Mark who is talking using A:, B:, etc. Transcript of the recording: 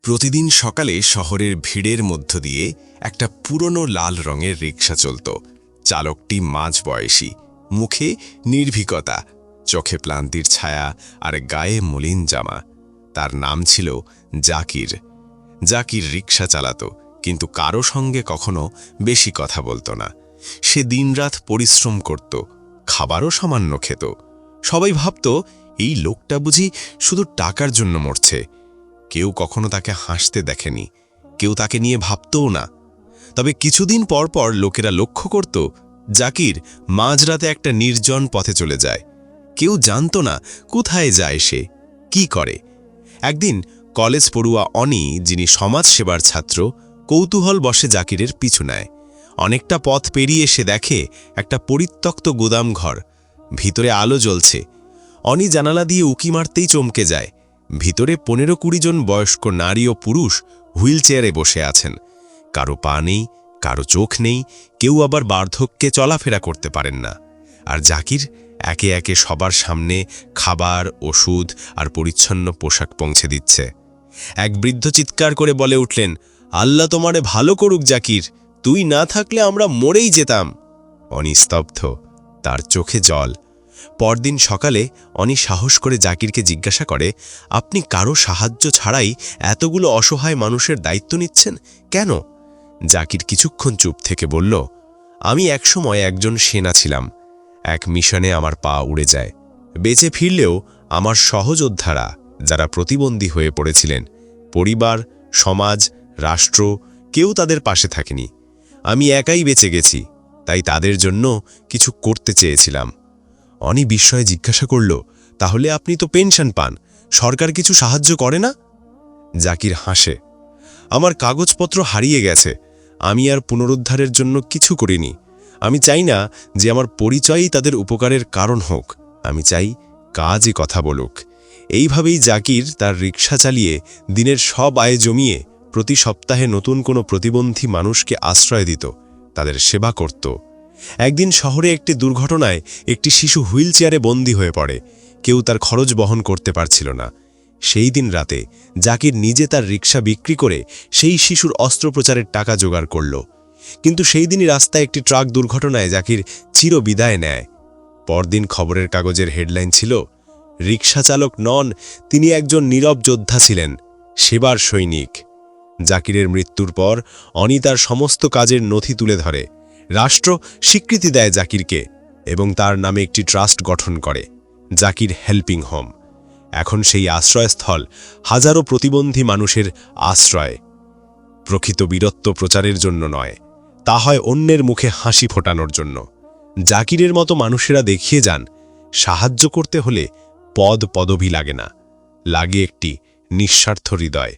A: প্রতিদিন সকালে শহরের ভিড়ের মধ্য দিয়ে একটা পুরনো লাল রঙের রিকশা চলত। চালকটি মাঝবয়সী, মুখে নির্ভীকতা, চোখে ক্লান্তির ছায়া আর গায়ে মলিন জামা। তার নাম ছিল জাকির। জাকির রিকশা চালাত, কিন্তু কারো সঙ্গে কখনো বেশি কথা বলতো না। সে দিনরাত পরিশ্রম করত, খাবারও সামান্য খেত। সবাই ভাবত এই লোকটা বুঝি শুধু টাকার জন্য মরছে। কেউ কখনো তাকে হাসতে দেখেনি, কেউ তাকে নিয়ে ভাবতও না। তবে কিছুদিন পর পর লোকেরা লক্ষ্য করত জাকির মাঝরাতে একটা নির্জন পথে চলে যায়। কেউ জানত না কোথায় যায় সে, কি করে। একদিন কলেজ পড়ুয়া অনি, যিনি সমাজ সেবার ছাত্র, কৌতূহল বসে জাকিরের পিছু নেয়। অনেকটা পথ পেরিয়ে সে দেখে একটা পরিত্যক্ত গুদাম ঘর। ভিতরে আলো জ্বলছে। অনি জানালা দিয়ে উকি মারতেই চমকে যায়। ভিতরে 15-20 জন বয়স্ক নারী ও পুরুষ হুইল চেয়ারে বসে আছেন। কারো পা নেই, কারো চোখ নেই, কেউ আবার বার্ধক্যে চলাফেরা করতে পারেন না। আর জাকির একে একে সবার সামনে খাবার, ওষুধ আর পরিচ্ছন্ন পোশাক পৌঁছে দিচ্ছে। এক বৃদ্ধ চিৎকার করে বলে উঠলেন, আল্লাহ তোমারে ভালো করুক জাকির, তুই না থাকলে আমরা মরেই যেতাম। অনি স্তব্ধ, তার চোখে জল। পরদিন সকালে অনি সাহস করে জাকিরকে জিজ্ঞাসা করে, আপনি কারো সাহায্য ছাড়াই এতগুলো অসহায় মানুষের দায়িত্ব নিচ্ছেন কেন? জাকির কিছুক্ষণ চুপ থেকে বলল, আমি একসময় একজন সেনা ছিলাম। এক মিশনে আমার পা উড়ে যায়। বেঁচে ফিরলেও আমার সহযোদ্ধারা, যারা প্রতিবন্ধী হয়ে পড়েছিলেন, পরিবার, সমাজ, রাষ্ট্র, কেউ তাদের পাশে থাকেনি। আমি একাই বেঁচে গেছি, তাই তাদের জন্য কিছু করতে চেয়েছিলাম। অনি বিস্ময়ে জিজ্ঞাসা করল, তাহলে আপনি তো পেনশন পান, সরকার কিছু সাহায্য করে না? জাকির হাসে, আমার কাগজপত্র হারিয়ে গেছে, আমি আর পুনরুদ্ধারের জন্য কিছু করিনি। আমি চাই না যে আমার পরিচয়ই তাদের উপকারের কারণ হোক, আমি চাই কাজই কথা বলুক। এইভাবেই জাকির তার রিকশা চালিয়ে দিনের সব আয় জমিয়ে প্রতি সপ্তাহে নতুন কোনো প্রতিবন্ধী মানুষকে আশ্রয় দিত, তাদের সেবা করত। একদিন শহরে একটি দুর্ঘটনায় একটি শিশু হুইল চেয়ারে বন্দী হয়ে পড়ে। কেউ তার খরচ বহন করতে পারছিল না। সেই দিন রাতে জাকির নিজে তার রিকশা বিক্রি করে সেই শিশুর অস্ত্রোপচারের টাকা জোগাড় করল। কিন্তু সেই দিনই রাস্তায় একটি ট্রাক দুর্ঘটনায় জাকির চির বিদায় নেয়। পরদিন খবরের কাগজের হেডলাইন ছিল, রিকশা চালক নন, তিনি একজন নীরব যোদ্ধা ছিলেন, সেবার সৈনিক। জাকিরের মৃত্যুর পর অনি তার সমস্ত কাজের নথি তুলে ধরে। রাষ্ট্র স্বীকৃতি দেয় জাকিরকে এবং তার নামে একটি ট্রাস্ট গঠন করে, জাকির হেল্পিং হোম। এখন সেই আশ্রয়স্থল হাজারো প্রতিবন্ধী মানুষের আশ্রয়। প্রকৃত বীরত্ব প্রচারের জন্য নয়, তা হয় অন্যের মুখে হাসি ফোটানোর জন্য। জাকিরের মতো মানুষেরা দেখিয়ে যান, সাহায্য করতে হলে পদ পদবি লাগে না, লাগে একটি নিঃস্বার্থ হৃদয়।